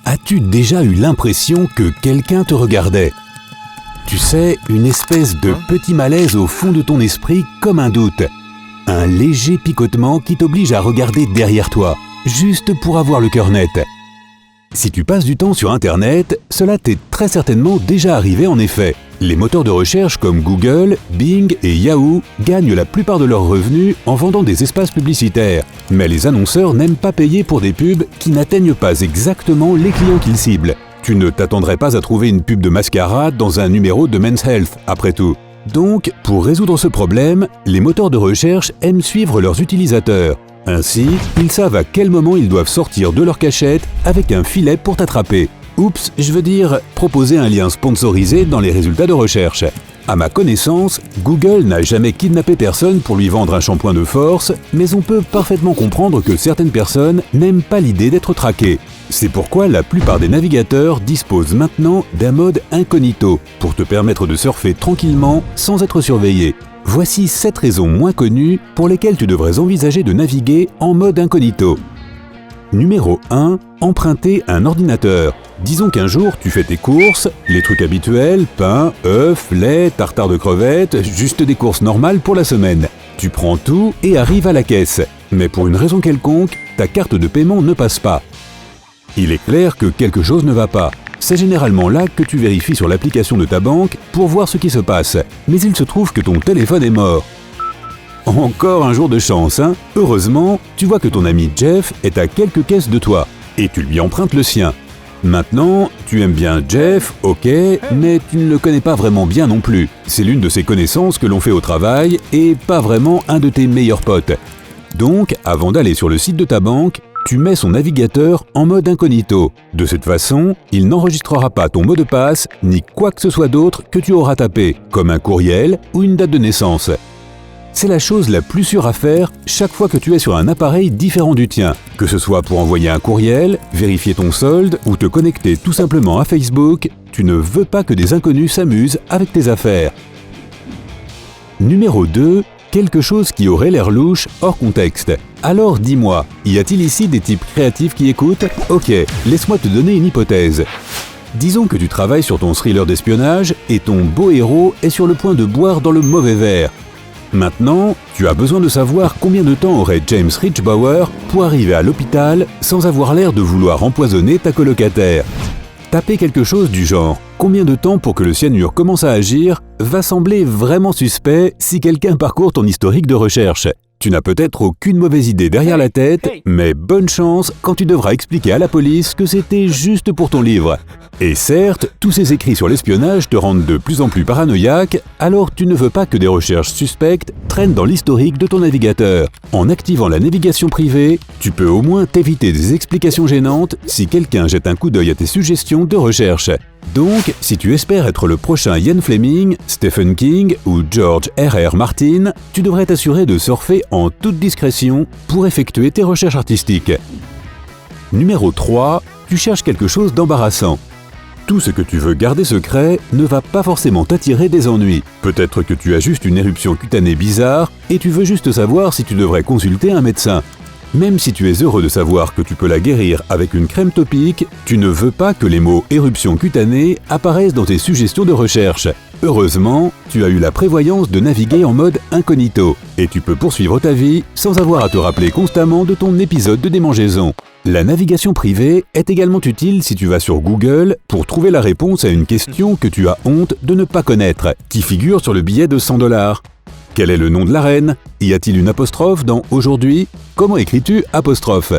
As-tu déjà eu l'impression que quelqu'un te regardait ? Tu sais, une espèce de petit malaise au fond de ton esprit comme un doute. Un léger picotement qui t'oblige à regarder derrière toi, juste pour avoir le cœur net. Si tu passes du temps sur Internet, cela t'est très certainement déjà arrivé en effet. Les moteurs de recherche comme Google, Bing et Yahoo gagnent la plupart de leurs revenus en vendant des espaces publicitaires. Mais les annonceurs n'aiment pas payer pour des pubs qui n'atteignent pas exactement les clients qu'ils ciblent. Tu ne t'attendrais pas à trouver une pub de mascara dans un numéro de Men's Health, après tout. Donc, pour résoudre ce problème, les moteurs de recherche aiment suivre leurs utilisateurs. Ainsi, ils savent à quel moment ils doivent sortir de leur cachette avec un filet pour t'attraper. Oups, je veux dire, proposer un lien sponsorisé dans les résultats de recherche. À ma connaissance, Google n'a jamais kidnappé personne pour lui vendre un shampoing de force, mais on peut parfaitement comprendre que certaines personnes n'aiment pas l'idée d'être traquées. C'est pourquoi la plupart des navigateurs disposent maintenant d'un mode incognito pour te permettre de surfer tranquillement sans être surveillé. Voici 7 raisons moins connues pour lesquelles tu devrais envisager de naviguer en mode incognito. Numéro 1. Emprunter un ordinateur. Disons qu'un jour tu fais tes courses, les trucs habituels, pain, œufs, lait, tartare de crevettes, juste des courses normales pour la semaine. Tu prends tout et arrives à la caisse. Mais pour une raison quelconque, ta carte de paiement ne passe pas. Il est clair que quelque chose ne va pas. C'est généralement là que tu vérifies sur l'application de ta banque pour voir ce qui se passe. Mais il se trouve que ton téléphone est mort. Encore un jour de chance, hein ? Heureusement, tu vois que ton ami Jeff est à quelques caisses de toi et tu lui empruntes le sien. Maintenant, tu aimes bien Jeff, ok, mais tu ne le connais pas vraiment bien non plus. C'est l'une de ses connaissances que l'on fait au travail et pas vraiment un de tes meilleurs potes. Donc, avant d'aller sur le site de ta banque, tu mets son navigateur en mode incognito. De cette façon, il n'enregistrera pas ton mot de passe ni quoi que ce soit d'autre que tu auras tapé, comme un courriel ou une date de naissance. C'est la chose la plus sûre à faire chaque fois que tu es sur un appareil différent du tien, que ce soit pour envoyer un courriel, vérifier ton solde ou te connecter tout simplement à Facebook, tu ne veux pas que des inconnus s'amusent avec tes affaires. Numéro 2. Quelque chose qui aurait l'air louche hors contexte. Alors dis-moi, y a-t-il ici des types créatifs qui écoutent ? Ok, laisse-moi te donner une hypothèse. Disons que tu travailles sur ton thriller d'espionnage et ton beau héros est sur le point de boire dans le mauvais verre. Maintenant, tu as besoin de savoir combien de temps aurait James Richbauer pour arriver à l'hôpital sans avoir l'air de vouloir empoisonner ta colocataire. Taper quelque chose du genre « Combien de temps pour que le cyanure commence à agir ?» va sembler vraiment suspect si quelqu'un parcourt ton historique de recherche. Tu n'as peut-être aucune mauvaise idée derrière la tête, mais bonne chance quand tu devras expliquer à la police que c'était juste pour ton livre. Et certes, tous ces écrits sur l'espionnage te rendent de plus en plus paranoïaque, alors tu ne veux pas que des recherches suspectes traînent dans l'historique de ton navigateur. En activant la navigation privée, tu peux au moins t'éviter des explications gênantes si quelqu'un jette un coup d'œil à tes suggestions de recherche. Donc, si tu espères être le prochain Ian Fleming, Stephen King ou George R.R. Martin, tu devrais t'assurer de surfer en toute discrétion pour effectuer tes recherches artistiques. Numéro 3. Tu cherches quelque chose d'embarrassant. Tout ce que tu veux garder secret ne va pas forcément t'attirer des ennuis. Peut-être que tu as juste une éruption cutanée bizarre et tu veux juste savoir si tu devrais consulter un médecin. Même si tu es heureux de savoir que tu peux la guérir avec une crème topique, tu ne veux pas que les mots « éruption cutanée » apparaissent dans tes suggestions de recherche. Heureusement, tu as eu la prévoyance de naviguer en mode incognito et tu peux poursuivre ta vie sans avoir à te rappeler constamment de ton épisode de démangeaison. La navigation privée est également utile si tu vas sur Google pour trouver la réponse à une question que tu as honte de ne pas connaître, qui figure sur le billet de 100 $. Quel est le nom de la reine ? Y a-t-il une apostrophe dans « aujourd'hui » ? Comment écris-tu apostrophe ?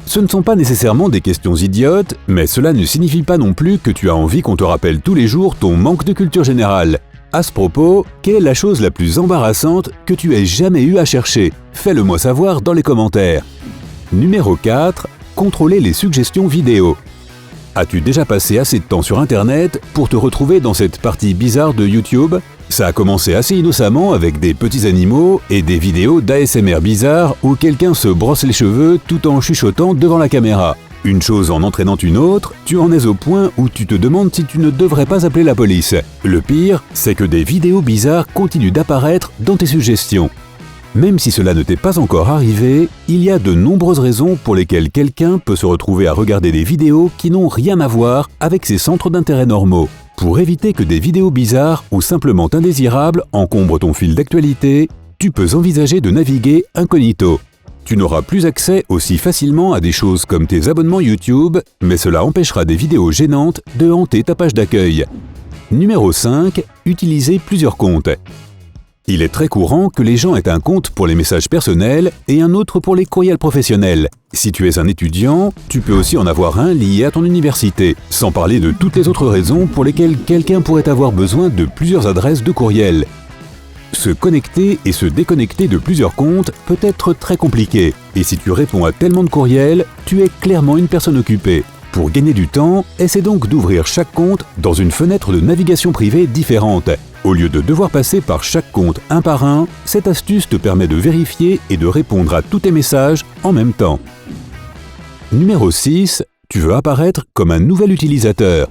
Ce ne sont pas nécessairement des questions idiotes, mais cela ne signifie pas non plus que tu as envie qu'on te rappelle tous les jours ton manque de culture générale. À ce propos, quelle est la chose la plus embarrassante que tu aies jamais eu à chercher ? Fais-le-moi savoir dans les commentaires. Numéro 4. Contrôler les suggestions vidéo. As-tu déjà passé assez de temps sur Internet pour te retrouver dans cette partie bizarre de YouTube ? Ça a commencé assez innocemment avec des petits animaux et des vidéos d'ASMR bizarres où quelqu'un se brosse les cheveux tout en chuchotant devant la caméra. Une chose en entraînant une autre, tu en es au point où tu te demandes si tu ne devrais pas appeler la police. Le pire, c'est que des vidéos bizarres continuent d'apparaître dans tes suggestions. Même si cela ne t'est pas encore arrivé, il y a de nombreuses raisons pour lesquelles quelqu'un peut se retrouver à regarder des vidéos qui n'ont rien à voir avec ses centres d'intérêt normaux. Pour éviter que des vidéos bizarres ou simplement indésirables encombrent ton fil d'actualité, tu peux envisager de naviguer incognito. Tu n'auras plus accès aussi facilement à des choses comme tes abonnements YouTube, mais cela empêchera des vidéos gênantes de hanter ta page d'accueil. Numéro 5. Utiliser plusieurs comptes. Il est très courant que les gens aient un compte pour les messages personnels et un autre pour les courriels professionnels. Si tu es un étudiant, tu peux aussi en avoir un lié à ton université, sans parler de toutes les autres raisons pour lesquelles quelqu'un pourrait avoir besoin de plusieurs adresses de courriel. Se connecter et se déconnecter de plusieurs comptes peut être très compliqué, et si tu réponds à tellement de courriels, tu es clairement une personne occupée. Pour gagner du temps, essaie donc d'ouvrir chaque compte dans une fenêtre de navigation privée différente. Au lieu de devoir passer par chaque compte un par un, cette astuce te permet de vérifier et de répondre à tous tes messages en même temps. Numéro 6. Tu veux apparaître comme un nouvel utilisateur.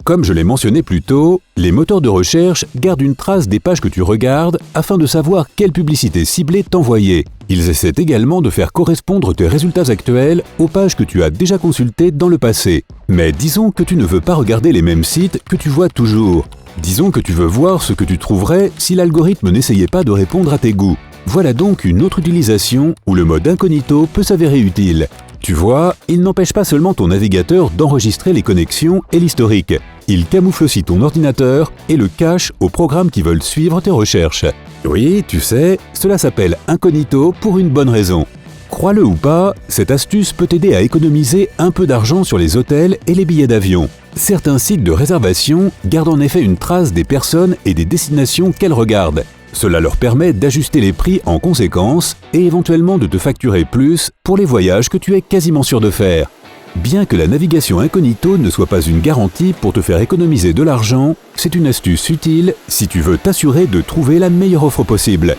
Comme je l'ai mentionné plus tôt, les moteurs de recherche gardent une trace des pages que tu regardes afin de savoir quelle publicité ciblée t'envoyer. Ils essaient également de faire correspondre tes résultats actuels aux pages que tu as déjà consultées dans le passé. Mais disons que tu ne veux pas regarder les mêmes sites que tu vois toujours. Disons que tu veux voir ce que tu trouverais si l'algorithme n'essayait pas de répondre à tes goûts. Voilà donc une autre utilisation où le mode incognito peut s'avérer utile. Tu vois, il n'empêche pas seulement ton navigateur d'enregistrer les connexions et l'historique. Il camoufle aussi ton ordinateur et le cache aux programmes qui veulent suivre tes recherches. Oui, tu sais, cela s'appelle incognito pour une bonne raison. Crois-le ou pas, cette astuce peut t'aider à économiser un peu d'argent sur les hôtels et les billets d'avion. Certains sites de réservation gardent en effet une trace des personnes et des destinations qu'elles regardent. Cela leur permet d'ajuster les prix en conséquence et éventuellement de te facturer plus pour les voyages que tu es quasiment sûr de faire. Bien que la navigation incognito ne soit pas une garantie pour te faire économiser de l'argent, c'est une astuce utile si tu veux t'assurer de trouver la meilleure offre possible.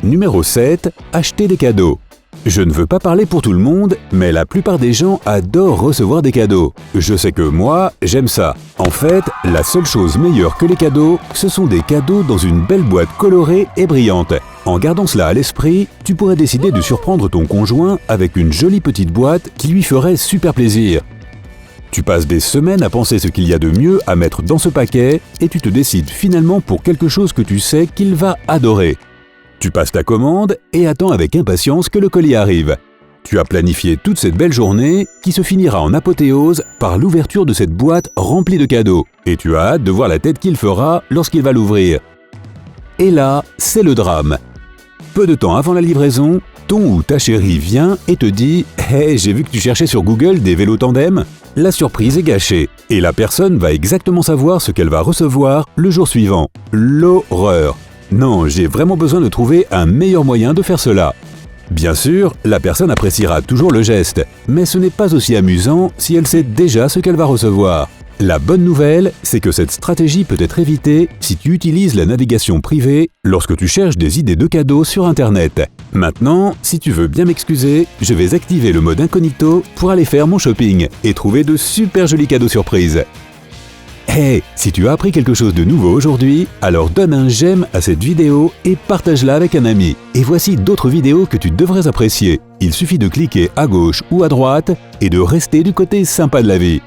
Numéro 7. Acheter des cadeaux. Je ne veux pas parler pour tout le monde, mais la plupart des gens adorent recevoir des cadeaux. Je sais que moi, j'aime ça. En fait, la seule chose meilleure que les cadeaux, ce sont des cadeaux dans une belle boîte colorée et brillante. En gardant cela à l'esprit, tu pourrais décider de surprendre ton conjoint avec une jolie petite boîte qui lui ferait super plaisir. Tu passes des semaines à penser ce qu'il y a de mieux à mettre dans ce paquet et tu te décides finalement pour quelque chose que tu sais qu'il va adorer. Tu passes ta commande et attends avec impatience que le colis arrive. Tu as planifié toute cette belle journée qui se finira en apothéose par l'ouverture de cette boîte remplie de cadeaux. Et tu as hâte de voir la tête qu'il fera lorsqu'il va l'ouvrir. Et là, c'est le drame. Peu de temps avant la livraison, ton ou ta chérie vient et te dit « Hey, j'ai vu que tu cherchais sur Google des vélos tandem ?» La surprise est gâchée et la personne va exactement savoir ce qu'elle va recevoir le jour suivant. L'horreur! Non, j'ai vraiment besoin de trouver un meilleur moyen de faire cela. Bien sûr, la personne appréciera toujours le geste, mais ce n'est pas aussi amusant si elle sait déjà ce qu'elle va recevoir. La bonne nouvelle, c'est que cette stratégie peut être évitée si tu utilises la navigation privée lorsque tu cherches des idées de cadeaux sur Internet. Maintenant, si tu veux bien m'excuser, je vais activer le mode incognito pour aller faire mon shopping et trouver de super jolis cadeaux surprises. Hey, si tu as appris quelque chose de nouveau aujourd'hui, alors donne un j'aime à cette vidéo et partage-la avec un ami. Et voici d'autres vidéos que tu devrais apprécier. Il suffit de cliquer à gauche ou à droite et de rester du côté sympa de la vie.